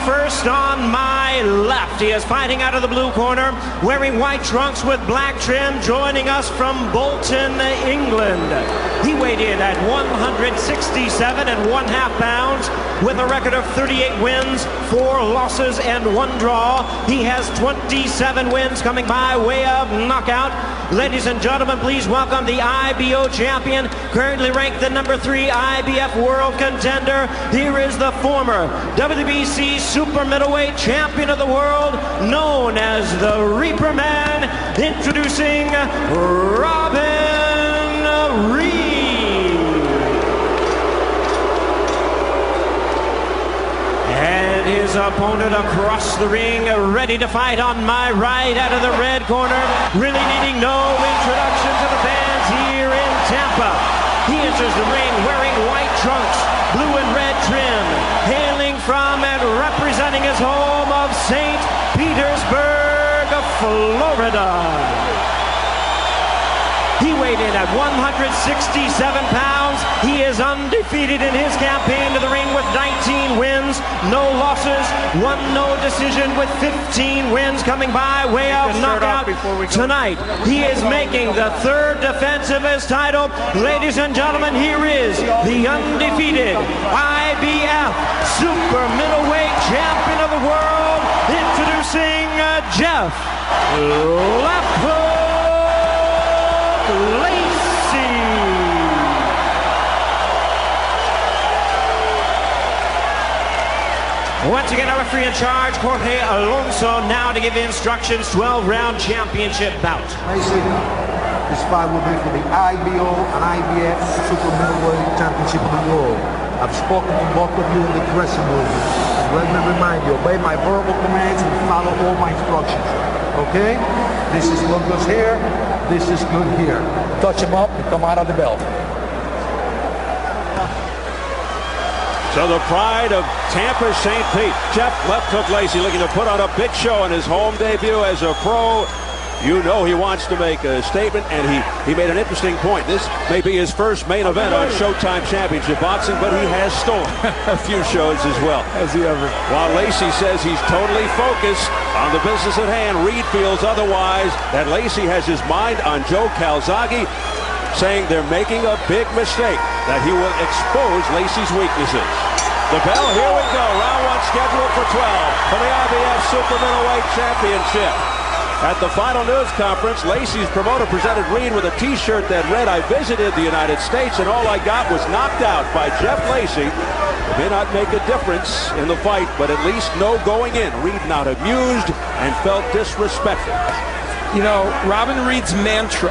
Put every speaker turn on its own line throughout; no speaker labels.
first on my left. He is fighting out of the blue corner, wearing white trunks with black trim, joining us from Bolton, England. He weighed in at 167 and 1/2 pounds with a record of 38 wins, 4 losses, and 1 draw. He has 27 wins coming by way of knockout. Ladies and gentlemen, please welcome the IBO champion, currently ranked the #3 IBF world contender. Here is the former WBC super middleweight champion of the world, known as the Reaper Man, introducing Robin Reid. And his opponent across the ring, ready to fight on my right out of the red corner, really needing no introduction to the fans here in Tampa. He enters the ring wearing white trunks, blue and red trim, hailing from and representing his home of St. Petersburg, Florida. He weighed in at 167 pounds. He is undefeated in his campaign to the ring with 19 wins, no losses, 1 no decision with 15 wins coming by way of knockout tonight. He is making the 3rd defense of his title. Ladies and gentlemen, here is the undefeated IBF super middleweight champion of the world, introducing Jeff Left Hook Lacy. Once again, our referee in charge, Jorge Alonso, now to give instructions. 12-round championship bout.
Lacy, this fight will be for the IBO and IBF super middleweight championship of the world. I've spoken to both of you in the dressing room. Let me remind you, obey my verbal commands and follow all my instructions. Okay? This is what goes here. This is good here. Touch him up and come out of the belt.
So the pride of Tampa St. Pete, Jeff Left Hook Lacy, looking to put on a big show in his home debut as a pro. You know he wants to make a statement, and he made an interesting point. This may be his first main event on Showtime Championship Boxing, but he has stolen a few shows as well.
Has he ever?
While Lacy says he's totally focused on the business at hand, Reid feels otherwise, that Lacy has his mind on Joe Calzaghe, saying they're making a big mistake, that he will expose Lacy's weaknesses. The bell, here we go. Round 1 scheduled for 12 for the IBF Super Middleweight Championship. At the final news conference, Lacy's promoter presented Reid with a t-shirt that read, "I visited the United States and all I got was knocked out by Jeff Lacy." It may not make a difference in the fight, but at least no going in. Reid not amused and felt disrespected.
You know, Robin Reid's mantra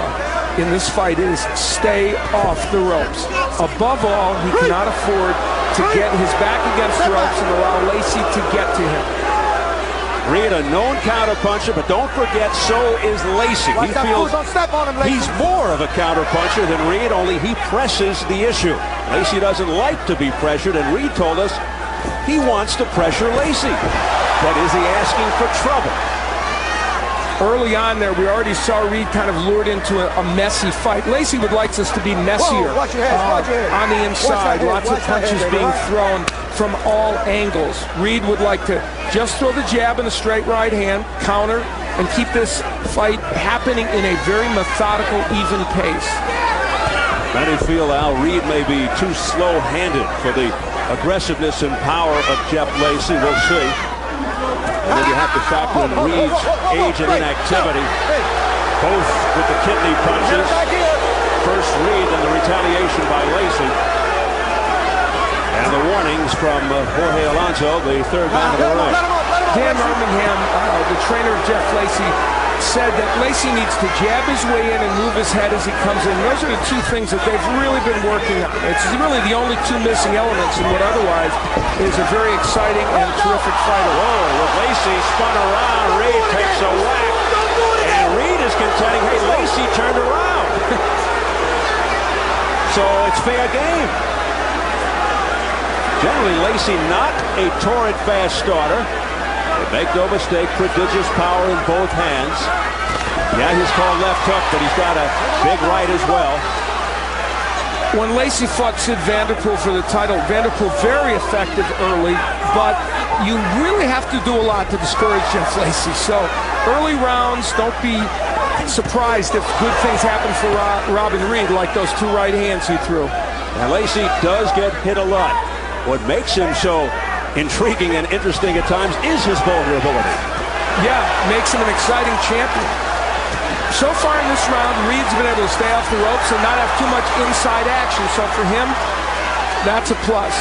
in this fight is stay off the ropes. Above all, he cannot afford to get his back against the ropes and allow Lacy to get to him.
Reid, a known counterpuncher, but don't forget, so is Lacy. He feels he's more of a counterpuncher than Reid, only he presses the issue. Lacy doesn't like to be pressured, and Reid told us he wants to pressure Lacy. But is he asking for trouble?
Early on there, we already saw Reid kind of lured into a messy fight. Lacy would like us to be messier.
Watch your head,
on the inside. Lots of punches being thrown from all angles. Reid would like to just throw the jab and a straight right hand, counter, and keep this fight happening in a very methodical, even pace.
Many feel Al Reid may be too slow-handed for the aggressiveness and power of Jeff Lacy. We'll see. And then you have to factor in Reid's age and inactivity, both with the kidney punches. First Reid and the retaliation by Lacy. And the warnings from Jorge Alonso, the 3rd man of the ring.
Dan Birmingham, the trainer of Jeff Lacy, said that Lacy needs to jab his way in and move his head as he comes in. Those are the 2 things that they've really been working on. It's really the only 2 missing elements in what otherwise is a very exciting and terrific fight.
Whoa, with Lacy spun around, Reid takes a whack, and Reid is contending, hey, Lacy turned around. So it's fair game. Generally, Lacy not a torrid fast starter. Make no mistake, prodigious power in both hands. Yeah, he's called left hook, but he's got a big right as well.
When Lacy fought Sid Vanderpool for the title, Vanderpool very effective early, but you really have to do a lot to discourage Jeff Lacy. So early rounds, don't be surprised if good things happen for Robin Reid, like those 2 right hands he threw.
And Lacy does get hit a lot. What makes him so intriguing and interesting at times is his vulnerability.
Yeah, makes him an exciting champion. So far in this round, Reid's been able to stay off the ropes and not have too much inside action. So for him, that's a plus.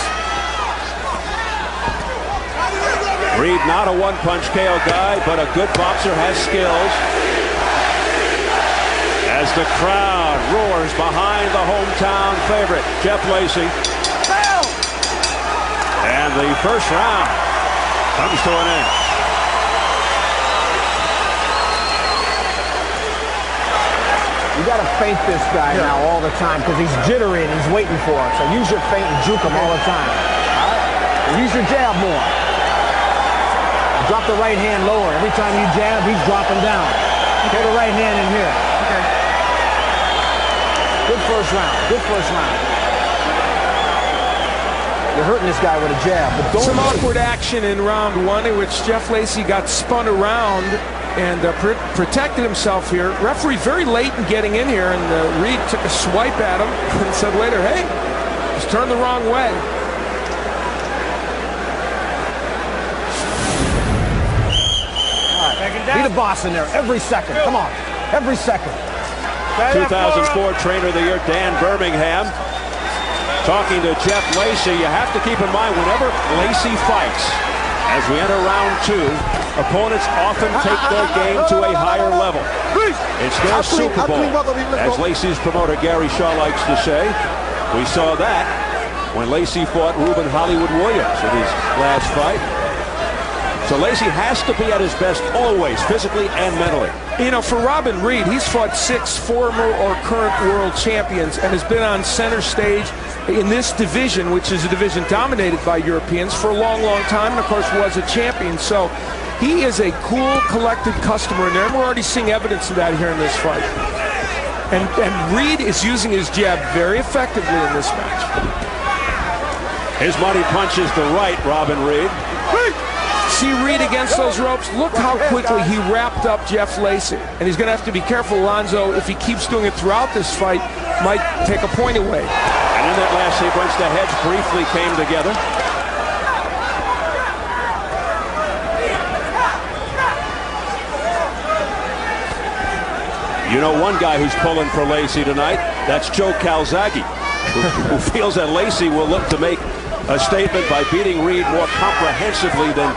Reid not a one-punch KO guy, but a good boxer, has skills. As the crowd roars behind the hometown favorite, Jeff Lacy. And the first round comes to an end.
You got to feint this guy now all the time because he's jittery and he's waiting for it. So use your feint and juke him all the time. All right? Use your jab more. Drop the right hand lower. Every time you jab, he's dropping down. Put the right hand in here. Okay. Good first round. Good first round. You're hurting this guy with a jab. But don't
Some awkward action in round 1 in which Jeff Lacy got spun around and protected himself here. Referee very late in getting in here, and Reid took a swipe at him and said later, hey, just turned the wrong way.
Be the boss in there every second. Come on. Every second.
2004 Trainer of the Year, Dan Birmingham, talking to Jeff Lacy. You have to keep in mind, whenever Lacy fights, as we enter round 2, opponents often take their game to a higher level. It's their Super Bowl, as Lacy's promoter Gary Shaw likes to say. We saw that when Lacy fought Ruben Hollywood Williams in his last fight. So Lacy has to be at his best always, physically and mentally.
You know, for Robin Reid, he's fought 6 former or current world champions and has been on center stage in this division, which is a division dominated by Europeans, for a long, long time, and of course was a champion. So he is a cool, collected customer in there, and we're already seeing evidence of that here in this fight. And Reid is using his jab very effectively in this match.
His money punch is the right, Robin Reid.
See Reid against those ropes. Look how quickly he wrapped up Jeff Lacy. And he's going to have to be careful, Alonzo, if he keeps doing it throughout this fight, might take a point away.
And in that last sequence, the heads briefly came together. You know one guy who's pulling for Lacy tonight? That's Joe Calzaghe, who feels that Lacy will look to make a statement by beating Reid more comprehensively than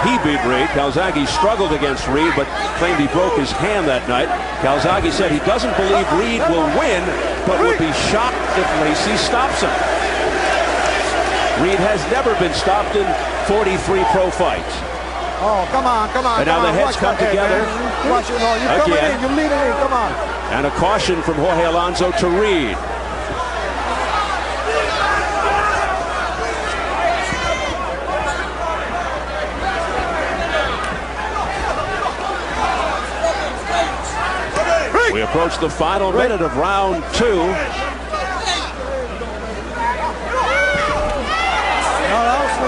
he beat Reid. Calzaghe struggled against Reid, but claimed he broke his hand that night. Calzaghe said he doesn't believe Reid will win, but would be shocked if Lacy stops him. Reid has never been stopped in 43 pro fights.
Oh, come on, come on.
And now the heads come together.
Watch it. Oh, you're coming in. You're leading in. Come on.
And a caution from Jorge Alonso to Reid. We approach the final minute of round 2.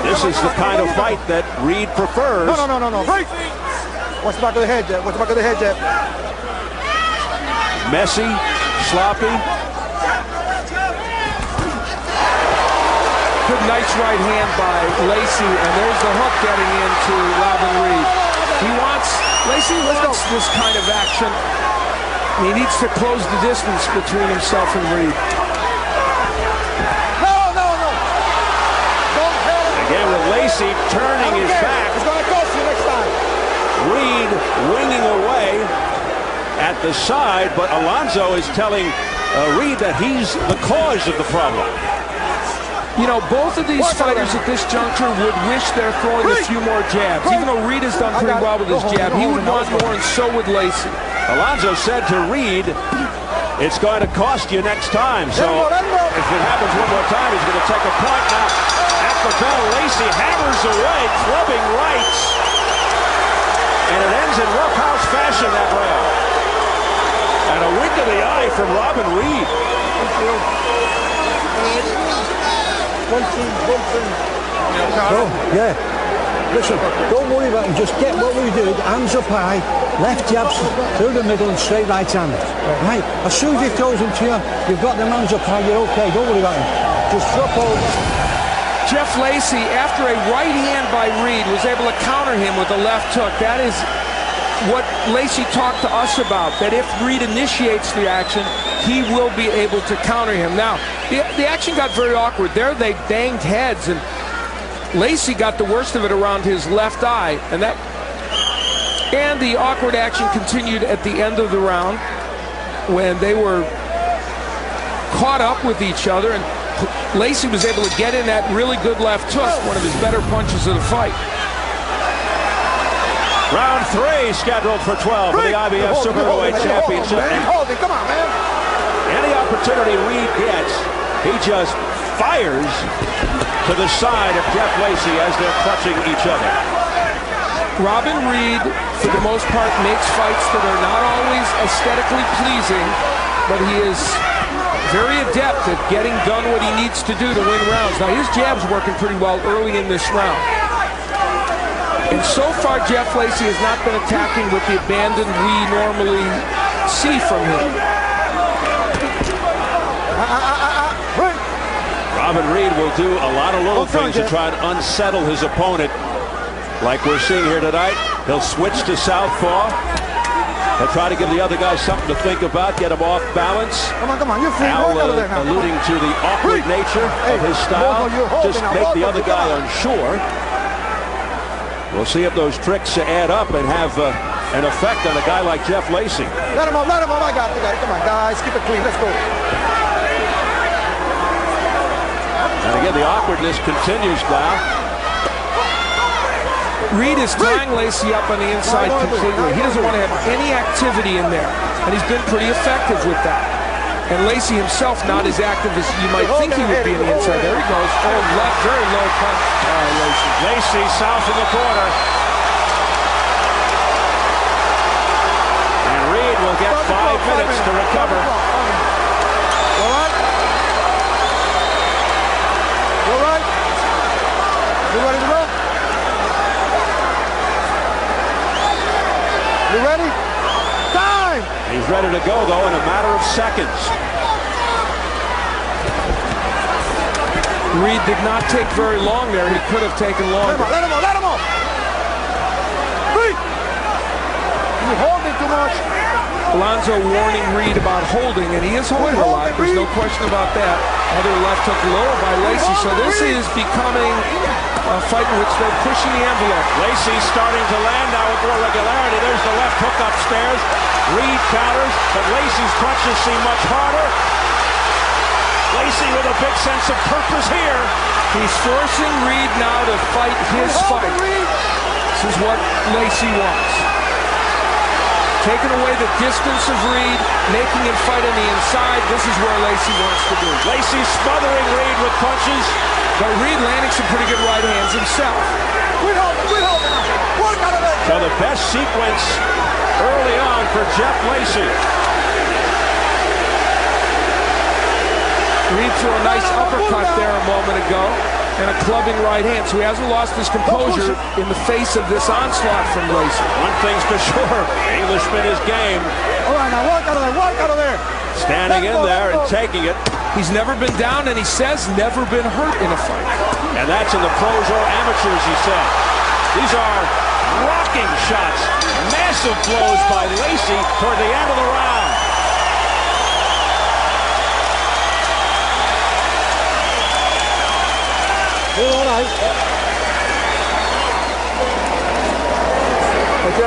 This is the kind of fight that Reid prefers.
No. Break. Watch the back of the head, Jeb. Watch the back of the head, Jeb.
Messy, sloppy.
Good, nice right hand by Lacy, and there's the hook getting into Robin Reid. Lacy wants this kind of action. He needs to close the distance between himself and Reid.
No.
Again with Lacy turning his back.
It's going to cost you next time.
Reid winging away at the side, but Alonso is telling Reid that he's the cause of the problem.
You know, both of these fighters at this juncture would wish they're throwing a few more jabs. Even though Reid has done pretty well with his jab, he would want more, and so would Lacy.
Alonso said to Reid, it's going to cost you next time. So if it happens one more time, he's going to take a point. Now, at the bell, Lacy hammers away, clubbing rights. And it ends in roughhouse fashion, that round. And a wink of the eye from Robin Reid.
1 2 1 2
Oh, yeah. Listen, don't worry about him. Just get what we did. Hands up high, left jabs through the middle and straight right hand. Right. As soon as he throws them to you, you've got them hands up high. You're okay. Don't worry about him. Just drop over.
Jeff Lacy, after a right hand by Reid, was able to counter him with a left hook. That is what Lacy talked to us about, that if Reid initiates the action, he will be able to counter him. Now, the action got very awkward. There they banged heads, and Lacy got the worst of it around his left eye, and the awkward action continued at the end of the round when they were caught up with each other, and Lacy was able to get in that really good left hook, one of his better punches of the fight.
Round 3 scheduled for 12 for the IBF Super Middleweight Championship.
Come on, man.
Any opportunity Reid gets, he just fires to the side of Jeff Lacy as they're clutching each other.
Robin Reid, for the most part, makes fights that are not always aesthetically pleasing, but he is very adept at getting done what he needs to do to win rounds. Now, his jab's working pretty well early in this round. And so far, Jeff Lacy has not been attacking with the abandon we normally see from him.
Robin Reid will do a lot of little things to try and unsettle his opponent. Like we're seeing here tonight, he'll switch to southpaw. He'll try to give the other guy something to think about, get him off balance.
Come on, you're free.
Al alluding to the awkward nature of his style. Just make the other guy unsure. We'll see if those tricks add up and have an effect on a guy like Jeff Lacy.
Let him up. I got it. Come on, guys. Keep it clean. Let's go.
And again, the awkwardness continues now.
Reid is tying Lacy up on the inside completely. He doesn't want to have any activity in there, and he's been pretty effective with that. And Lacy himself not as active as you might think he would be in the inside. There he goes. Oh, left, very low punch. Lacy.
Lacy south in the corner. And Reid will get 5 minutes to recover.
All right? You all right? You ready to go? You ready? Time!
He's ready to go, though, in a matter of seconds.
Reid did not take very long there. He could have taken longer.
Let him off! Reid! You holding too much.
Alonzo warning Reid about holding, and he is holding a lot. There's no question about that. Other left hook lower by Lacy. So this is becoming a fight in which they're pushing the envelope.
Lacy's starting to land now with more regularity. There's the left hook upstairs. Reid counters, but Lacy's punches seem much harder. Lacy with a big sense of purpose here.
He's forcing Reid now to fight his fight. This is what Lacy wants. Taking away the distance of Reid, making him fight on the inside. This is where Lacy wants to be.
Lacy's smothering Reid with punches.
But Reid landing some pretty good right hands himself.
So the best sequence early on for Jeff Lacy.
Reid threw a nice uppercut there a moment ago and a clubbing right hand. So he hasn't lost his composure in the face of this onslaught from Lacy.
One thing's for sure, Englishman is game.
All right, now walk out of there.
Standing in there and taking it.
He's never been down, and he says never been hurt in a fight.
And that's in the pros or amateurs, he said. These are rocking shots. Massive blows by Lacy toward the end of the round.
All right.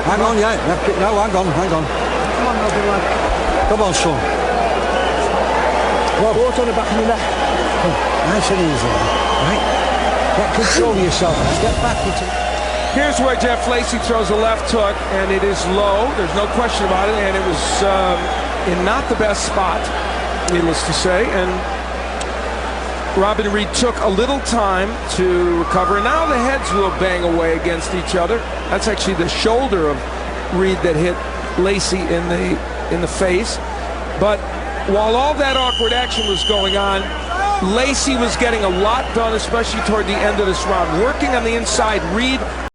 Hang on, yeah. No, hang on. Come on, son. Well, water on the back of your neck. Nice and easy, right? Get control of yourself. Get back into it.
Here's where Jeff Lacy throws a left hook, and it is low. There's no question about it, and it was in not the best spot, needless to say. And Robin Reid took a little time to recover. Now the heads will bang away against each other. That's actually the shoulder of Reid that hit Lacy in the face. But while all that awkward action was going on, Lacy was getting a lot done, especially toward the end of this round. Working on the inside, Reid